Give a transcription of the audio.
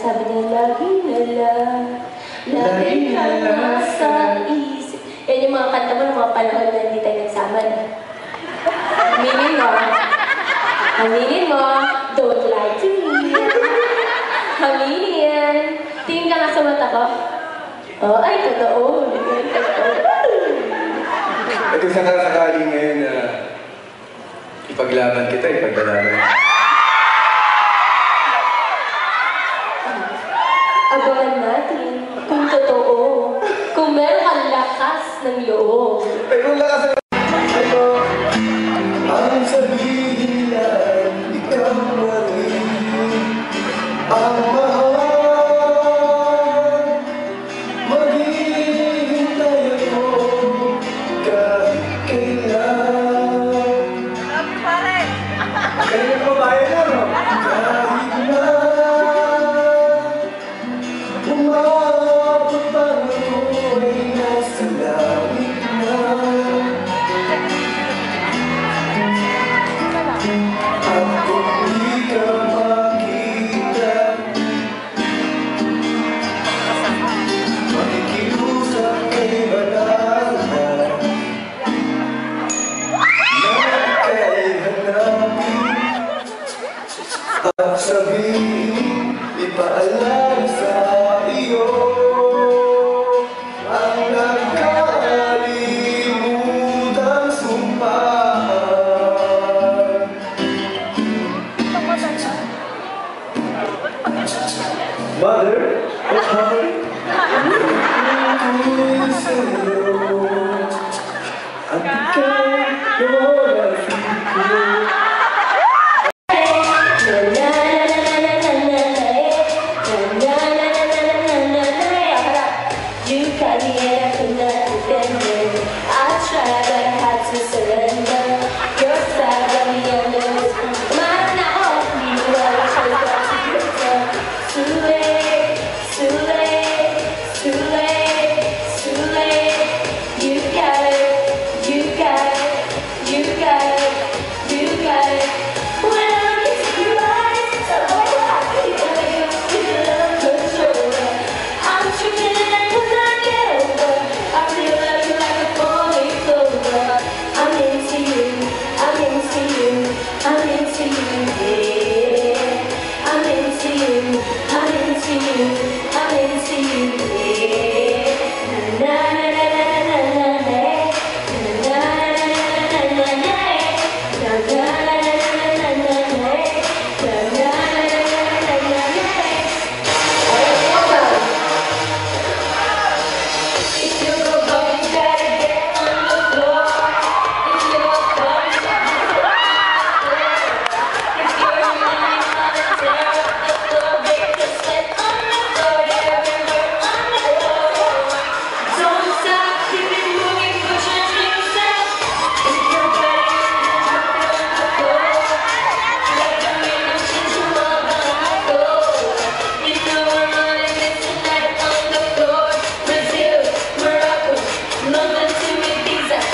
sabi niya, lagi na lang, lagi ka nasa isip. Yan yung mga kanta mo ng mga panahon na hindi tayo nagsama na. Aminin mo, don't lie to me. Aminin yan. Tingin ka nga sa mata ko. Oh, ay, totoo. At kung sakasakali ngayon na ipaglaban kita, ipaglalaban. Abangan natin kung totoo. Kung meron kang lakas ng loob. Ay, kung lakas ng loob. Ang sabihin na ikaw marin ang mahal. Maghihintay ako kahit kailan. Kaya ko bayan na, no? Kahit na umabot pa ako'y nasa langit na. At kung di ka makita, makikiusap kay Banana na ika'y hanapin at sabihin, ipaalam sa iyo ang nagkakalimutang sumpaan. Mother, what's happening? Ako'y sa'yo at ikaw nawawala. You got me and I could not defend it. I tried but I had to surrender. Your side got me under mine now. You are the chose not to get up. Too late, too late, too late, too late. You got it, you got it, you got it, you got it. When I look into your eyes, so I feel like you feel control. I'm tripping and I could not get over. I feel like you're like a falling clover. I'm into you, I'm into you, I'm into you, yeah. I'm into you, I'm into you, I'm into you, yeah. Na na na na na na na na na na na na na. Nothing to me, these are